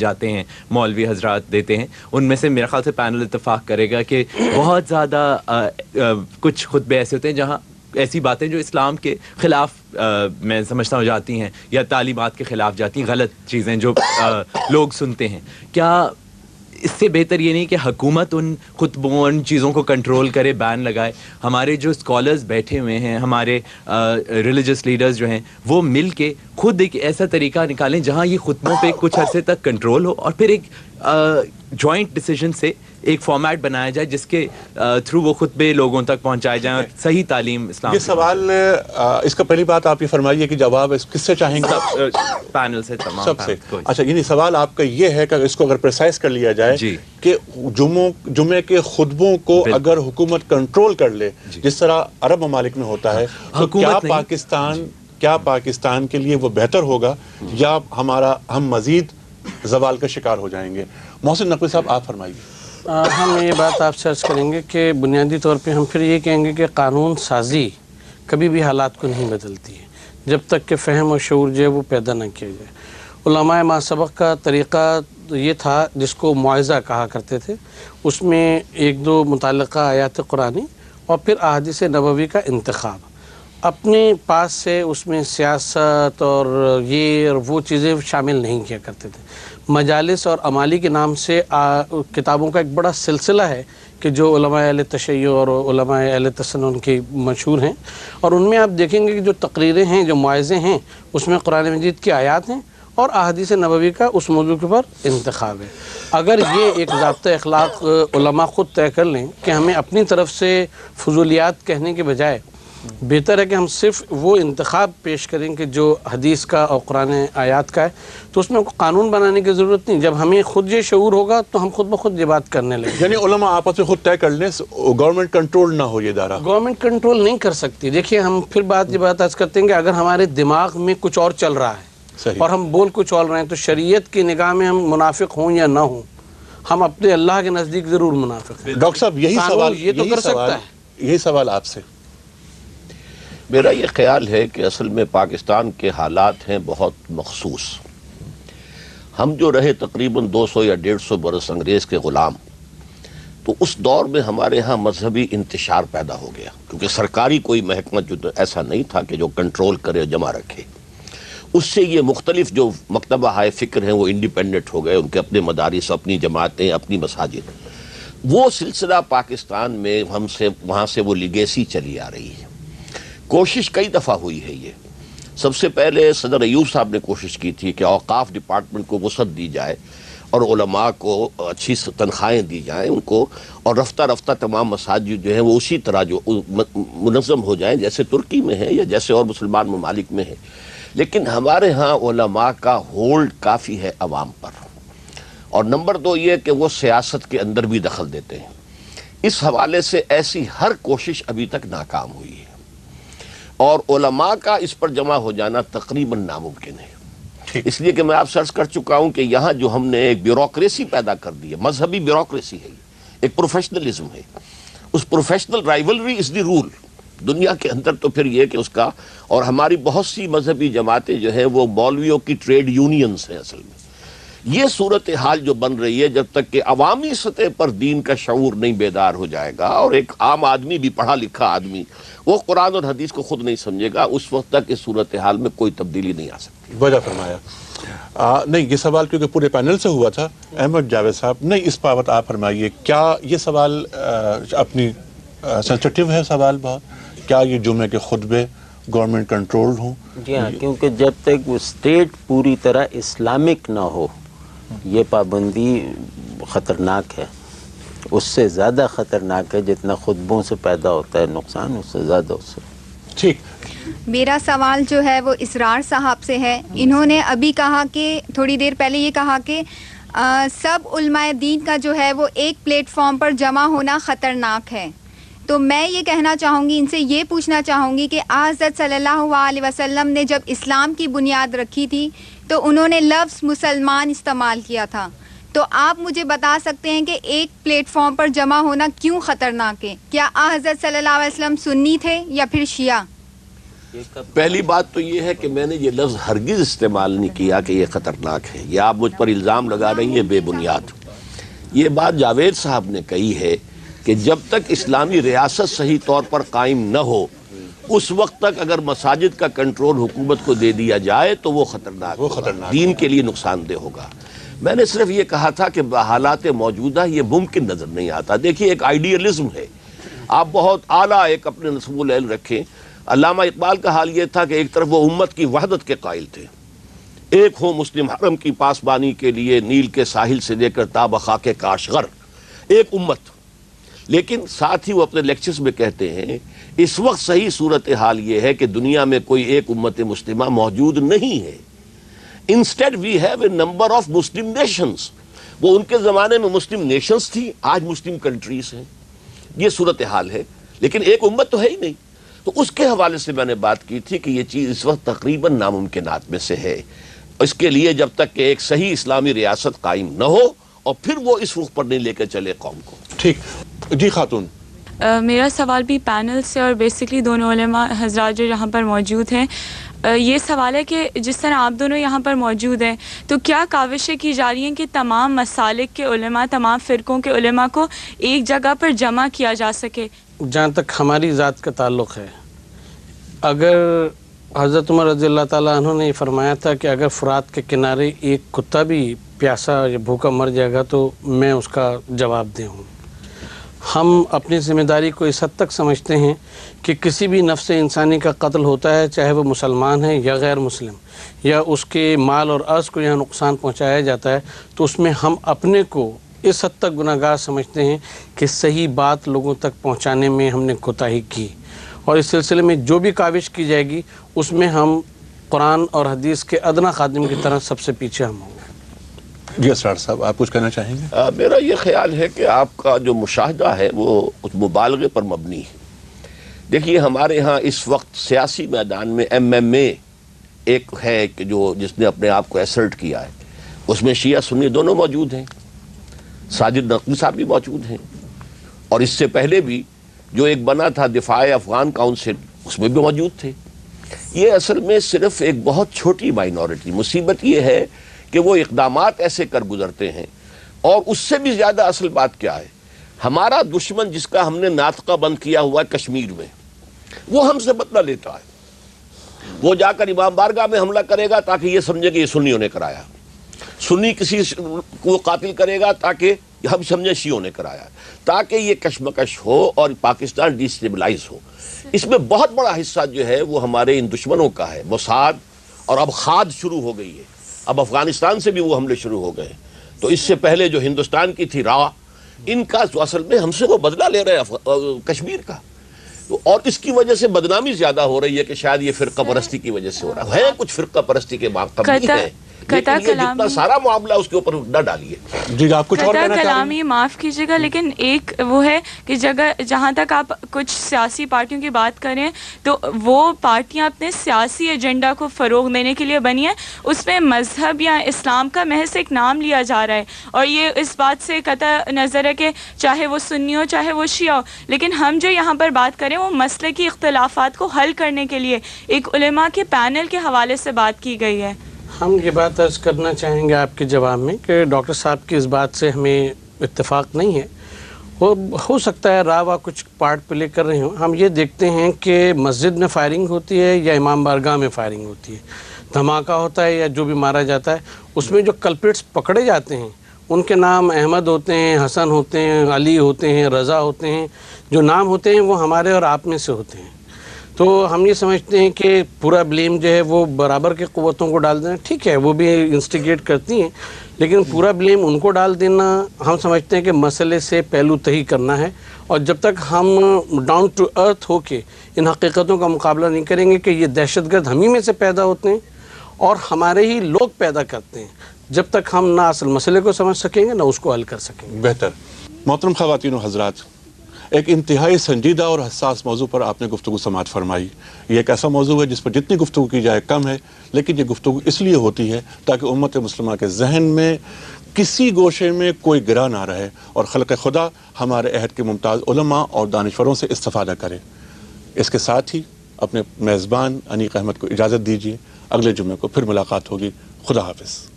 جاتے ہیں مولوی حضرات دیتے ہیں، ان میں سے میرے خیال سے پینل اتفاق کرے گا کہ بہت زیادہ کچھ خطبے ایسے ہوتے ہیں جہاں ایسی باتیں جو اسلام کے خلاف میں سمجھتا ہوں جاتی ہیں یا تعلیمات کے خلاف جاتی ہیں، غلط چیزیں جو لوگ سنتے ہیں. کیا اس سے بہتر یہ نہیں کہ حکومت ان خطبوں ان چیزوں کو کنٹرول کرے، بین لگائے؟ ہمارے جو اسکالرز بیٹھے ہوئے ہیں، ہمارے ریلیجس لیڈرز جو ہیں، وہ مل کے خود ایک ایسا طریقہ نکالیں جہاں یہ خطبوں پہ کچھ عرصے تک کنٹرول ہو، اور پھر ایک جوائنٹ ڈیسیجن سے ایک فارمیٹ بنایا جائے جس کے تھرو وہ خطبے لوگوں تک پہنچائے جائیں اور صحیح تعلیم اسلام. یہ سوال اس کا پہلی بات آپ یہ فرمائیے کہ جواب کس سے چاہیں گے؟ پینل سے، تمام سب سے. اچھا، یعنی سوال آپ کا یہ ہے کہ اس کو اگر پریسائز کر لیا جائے کہ جمعے کے خطبوں کو اگر حکومت کنٹرول کر لے جس طرح عرب ممالک میں ہوتا ہے، تو کیا پاکستان کے لیے وہ بہتر ہوگا یا ہم مزید زوال کا شکار ہو جائیں گے؟ محسن نقوی صاحب، آپ فرمائیے. ہم یہ بات آپ سے عرض کریں گے کہ بنیادی طور پہ ہم پھر یہ کہیں گے کہ قانون سازی کبھی بھی حالات کو نہیں بدلتی ہے جب تک کہ فہم و شعور جو ہے وہ پیدا نہ کیا جائے. علماء ما سبق کا طریقہ یہ تھا جس کو معاوضہ کہا کرتے تھے، اس میں ایک دو متعلقہ آیات قرآنی اور پھر احادیث نبوی کا انتخاب، اپنے پاس سے اس میں سیاست اور یہ اور وہ چیزیں شامل نہیں کیا کرتے تھے. مجالس اور عمالی کے نام سے کتابوں کا ایک بڑا سلسلہ ہے کہ جو علماء اہل تشیع اور علماء اہل تسنن کی مشہور ہیں، اور ان میں آپ دیکھیں گے کہ جو تقریریں ہیں، جو معاوضے ہیں، اس میں قرآن مجید کی آیات ہیں اور احادیث نبوی کا اس موضوع کے اوپر انتخاب ہے. اگر یہ ایک ضابطہ اخلاق علماء خود طے کر لیں کہ ہمیں اپنی طرف سے فضولیات کہنے کے بجائے بہتر ہے کہ ہم صرف وہ انتخاب پیش کریں کہ جو حدیث کا اور قرآن آیات کا ہے، تو اس میں قانون بنانے کی ضرورت نہیں. جب ہمیں خود یہ شعور ہوگا تو ہم خود بخود یہ بات کرنے لیں. یعنی علماء آپس میں خود طے کر لیں، گورنمنٹ کنٹرول نہ ہو. یہ ادارہ گورنمنٹ کنٹرول نہیں کر سکتی. دیکھیے، ہم پھر یہ بات عرض کرتے ہیں کہ اگر ہمارے دماغ میں کچھ اور چل رہا ہے اور ہم بول کچھ اور رہے ہیں، تو شریعت کی نگاہ میں ہم منافق ہوں یا نہ ہوں، ہم اپنے اللہ کے نزدیک ضرور منافق ہیں. ڈاکٹر صاحب، یہی سوال آپ سے. میرا یہ خیال ہے کہ اصل میں پاکستان کے حالات ہیں بہت مخصوص. ہم جو رہے تقریباً 200 یا 150 برس انگریز کے غلام، تو اس دور میں ہمارے ہاں مذہبی انتشار پیدا ہو گیا، کیونکہ سرکاری کوئی محکمہ جو ایسا نہیں تھا کہ جو کنٹرول کرے جمع رکھے. اس سے یہ مختلف جو مکتبہ ہائے فکر ہیں وہ انڈیپینڈنٹ ہو گئے، ان کے اپنے مدارس، اپنی جماعتیں، اپنی مساجد. وہ سلسلہ پاکستان میں وہاں سے وہ لیگیسی چلی آ رہی ہے. کوشش کئی دفعہ ہوئی ہے. یہ سب سے پہلے صدر ایوب صاحب نے کوشش کی تھی کہ اوقاف ڈپارٹمنٹ کو وسعت دی جائے اور علماء کو اچھی تنخواہیں دی جائیں ان کو، اور رفتہ رفتہ تمام مساجد جو ہیں وہ اسی طرح جو منظم ہو جائیں جیسے ترکی میں ہے یا جیسے اور مسلمان ممالک میں ہے. لیکن ہمارے ہاں علماء کا ہولڈ کافی ہے عوام پر، اور نمبر 2 یہ کہ وہ سیاست کے اندر بھی دخل دیتے ہیں. اس حوالے سے ایسی ہر کوشش ابھی تک ناکام ہوئی ہے، اور علماء کا اس پر جمع ہو جانا تقریباً ناممکن ہے. اس لیے کہ میں آپ سے عرض کر چکا ہوں کہ یہاں جو ہم نے ایک بیوروکریسی پیدا کر دی ہے، مذہبی بیوروکریسی ہے، ایک پروفیشنلزم ہے. اس پروفیشنل رائیولری از دی رول دنیا کے اندر. تو پھر یہ کہ اس کا، اور ہماری بہت سی مذہبی جماعتیں جو ہیں وہ مولویوں کی ٹریڈ یونینز ہیں اصل میں. یہ صورتحال جو بن رہی ہے، جب تک کہ عوامی سطح پر دین کا شعور نہیں بیدار ہو جائے گا، اور ایک عام آدمی بھی، پڑھا لکھا آدمی، وہ قرآن اور حدیث کو خود نہیں سمجھے گا، اس وقت تک اس صورتحال میں کوئی تبدیلی نہیں آ سکتی. وجہ فرمایا. نہیں، یہ سوال کیونکہ پورے پینل سے ہوا تھا. احمد جاوید صاحب، نہیں اس بابت آپ فرمائیے. کیا یہ سوال اپنی سینسٹیو ہے سوال بہت، کیا یہ جمعے کے خطبے گورنمنٹ کنٹرول ہوں؟ جی ہاں، کیونکہ جب تک وہ اسٹیٹ پوری طرح اسلامک نہ ہو، یہ پابندی خطرناک ہے. اس سے زیادہ خطرناک ہے جتنا خطبوں سے پیدا ہوتا ہے نقصان، اس سے زیادہ اس سے. ٹھیک. میرا سوال جو ہے وہ اسرار صاحب سے ہے. انہوں نے ابھی کہا کہ تھوڑی دیر پہلے یہ کہا کہ سب علماء دین کا جو ہے وہ ایک پلیٹ فارم پر جمع ہونا خطرناک ہے. تو میں یہ کہنا چاہوں گی، ان سے یہ پوچھنا چاہوں گی کہ حضرت صلی اللہ علیہ وسلم نے جب اسلام کی بنیاد رکھی تھی تو انہوں نے لفظ مسلمان استعمال کیا تھا. تو آپ مجھے بتا سکتے ہیں کہ ایک پلیٹ فارم پر جمع ہونا کیوں خطرناک ہے؟ کیا حضرت صلی اللہ علیہ وسلم سنی تھے یا پھر شیعہ؟ پہلی بات تو یہ ہے کہ میں نے یہ لفظ ہرگز استعمال نہیں کیا کہ یہ خطرناک ہے، یہ آپ مجھ پر الزام لگا رہی ہیں بے بنیاد۔ یہ بات جاوید صاحب نے کہی ہے کہ جب تک اسلامی ریاست صحیح طور پر قائم نہ ہو اس وقت تک اگر مساجد کا کنٹرول حکومت کو دے دیا جائے تو وہ خطرناک دین کے لیے نقصان دہ ہوگا۔ میں نے صرف یہ کہا تھا کہ حالات موجودہ یہ ممکن نظر نہیں آتا۔ دیکھیے ایک آئیڈیلزم ہے، آپ بہت اعلیٰ ایک اپنے نصب العلم رکھیں۔ علامہ اقبال کا حال یہ تھا کہ ایک طرف وہ امت کی وحدت کے قائل تھے، ایک ہو مسلم حرم کی پاسبانی کے لیے نیل کے ساحل سے لے کر تا بخاک کاشغر، ایک امت۔ لیکن ساتھ ہی وہ اپنے لیکچرز میں کہتے ہیں اس وقت صحیح صورتحال یہ ہے کہ دنیا میں کوئی ایک امت مسلمہ موجود نہیں ہے۔ Instead we have a number of Muslim nations. وہ ان کے زمانے میں مسلم نیشنز تھی، آج مسلم کنٹریز ہیں، یہ صورتحال ہے، لیکن ایک امت تو ہے ہی نہیں۔ تو اس کے حوالے سے میں نے بات کی تھی کہ یہ چیز اس وقت تقریباً ناممکنات میں سے ہے۔ اس کے لیے جب تک کہ ایک صحیح اسلامی ریاست قائم نہ ہو اور پھر وہ اس رخ پر نہیں لے کر چلے قوم کو۔ ٹھیک جی خاتون، میرا سوال بھی پینل سے اور بیسکلی دونوں علماء حضرات جو یہاں پر موجود ہیں، یہ سوال ہے کہ جس طرح آپ دونوں یہاں پر موجود ہیں تو کیا کاوشیں کی جا رہی ہیں کہ تمام مسالک کے علماء، تمام فرقوں کے علماء کو ایک جگہ پر جمع کیا جا سکے؟ جہاں تک ہماری ذات کا تعلق ہے، اگر حضرت عمر رضی اللہ تعالیٰ عنہ نے یہ فرمایا تھا کہ اگر فرات کے کنارے ایک کتا بھی پیاسا یا بھوکا مر جائے گا تو میں اس کا جواب دے ہوں۔ ہم اپنی ذمہ داری کو اس حد تک سمجھتے ہیں کہ کسی بھی نفس انسانی کا قتل ہوتا ہے، چاہے وہ مسلمان ہے یا غیر مسلم، یا اس کے مال اور عرض کو یہاں نقصان پہنچایا جاتا ہے، تو اس میں ہم اپنے کو اس حد تک گناہ گار سمجھتے ہیں کہ صحیح بات لوگوں تک پہنچانے میں ہم نے کوتاہی کی، اور اس سلسلے میں جو بھی کاوش کی جائے گی اس میں ہم قرآن اور حدیث کے ادنا خادم کی طرح سب سے پیچھے ہم ہوں گے۔ جی اسرار صاحب، آپ کچھ کہنا چاہیں گے؟ میرا یہ خیال ہے کہ آپ کا جو مشاہدہ ہے وہ اس مبالغے پر مبنی ہے۔ دیکھیے ہمارے ہاں اس وقت سیاسی میدان میں MMA ایک ہے کہ جو جس نے اپنے آپ کو ایسرٹ کیا ہے، اس میں شیعہ سنی دونوں موجود ہیں، ساجد نقوی صاحب بھی موجود ہیں، اور اس سے پہلے بھی جو ایک بنا تھا دفاع افغان کونسل اس میں بھی موجود تھے۔ یہ اصل میں صرف ایک بہت چھوٹی مائنورٹی۔ مصیبت یہ ہے کہ وہ اقدامات ایسے کر گزرتے ہیں، اور اس سے بھی زیادہ اصل بات کیا ہے، ہمارا دشمن جس کا ہم نے ناطقہ بند کیا ہوا ہے کشمیر میں، وہ ہم سے بدلہ لیتا ہے۔ وہ جا کر امام بارگاہ میں حملہ کرے گا تاکہ یہ سمجھے کہ یہ سنیوں نے کرایا، سنی کسی کو قاتل کرے گا تاکہ ہم سمجھیں شیعوں نے کرایا، تاکہ یہ کشمکش ہو اور پاکستان ڈیسٹیبلائز ہو۔ اس میں بہت بڑا حصہ جو ہے وہ ہمارے ان دشمنوں کا ہے، موساد، اور اب خاد شروع ہو گئی ہے، اب افغانستان سے بھی وہ حملے شروع ہو گئے۔ تو اس سے پہلے جو ہندوستان کی تھی را، ان کا اصل میں ہم سے وہ بدلہ لے رہے ہیں کشمیر کا، اور اس کی وجہ سے بدنامی زیادہ ہو رہی ہے کہ شاید یہ فرقہ پرستی کی وجہ سے ہو رہا ہے۔ کچھ فرقہ پرستی کے باقی ہے، لیکن یہ جتنا سارا معاملہ اس کے اوپر نہ ڈالیے۔ جی آپ کچھ اور کہنا چاہیں گے؟ کلامی معاف کیجیے گا، لیکن ایک وہ ہے کہ جہاں تک آپ کچھ سیاسی پارٹیوں کی بات کریں تو وہ پارٹیاں اپنے سیاسی ایجنڈا کو فروغ دینے کے لیے بنی ہیں، اس میں مذہب یا اسلام کا محض ایک نام لیا جا رہا ہے، اور یہ اس بات سے قطع نظر ہے کہ چاہے وہ سنی ہو چاہے وہ شیعہ ہو، لیکن ہم جو یہاں پر بات کریں وہ مسلکی اختلافات کو حل کرنے کے لیے ایک علماء کے پینل کے حوالے سے بات کی گئی ہے۔ ہم یہ بات عرض کرنا چاہیں گے آپ کے جواب میں کہ ڈاکٹر صاحب کی اس بات سے ہمیں اتفاق نہیں ہے۔ ہو سکتا ہے راوا کچھ پارٹ پلے کر رہے ہوں۔ ہم یہ دیکھتے ہیں کہ مسجد میں فائرنگ ہوتی ہے یا امام بارگاہ میں فائرنگ ہوتی ہے، دھماکہ ہوتا ہے یا جو بھی مارا جاتا ہے، اس میں جو کلپریٹس پکڑے جاتے ہیں ان کے نام احمد ہوتے ہیں، حسن ہوتے ہیں، علی ہوتے ہیں، رضا ہوتے ہیں، جو نام ہوتے ہیں وہ ہمارے اور آپ میں سے ہوتے ہیں۔ تو ہم یہ سمجھتے ہیں کہ پورا بلیم جو ہے وہ برابر کے قوتوں کو ڈال دینا ٹھیک ہے، وہ بھی انسٹیگیٹ کرتی ہیں، لیکن پورا بلیم ان کو ڈال دینا ہم سمجھتے ہیں کہ مسئلے سے پہلو تہی کرنا ہے، اور جب تک ہم ڈاؤن ٹو ارتھ ہو کے ان حقیقتوں کا مقابلہ نہیں کریں گے کہ یہ دہشت گرد ہم ہی میں سے پیدا ہوتے ہیں اور ہمارے ہی لوگ پیدا کرتے ہیں، جب تک ہم نہ اصل مسئلے کو سمجھ سکیں گے نہ اس کو حل کر سکیں گے۔ بہتر۔ محترم خواتین و حضرات، ایک انتہائی سنجیدہ اور حساس موضوع پر آپ نے گفتگو سماعت فرمائی۔ یہ ایک ایسا موضوع ہے جس پر جتنی گفتگو کی جائے کم ہے، لیکن یہ گفتگو اس لیے ہوتی ہے تاکہ امت مسلمہ کے ذہن میں کسی گوشے میں کوئی گرہ نہ رہے اور خلق خدا ہمارے عہد کے ممتاز علماء اور دانشوروں سے استفادہ کرے۔ اس کے ساتھ ہی اپنے میزبان انیق احمد کو اجازت دیجیے. اگلے جمعے کو پھر ملاقات ہوگی. خدا حافظ.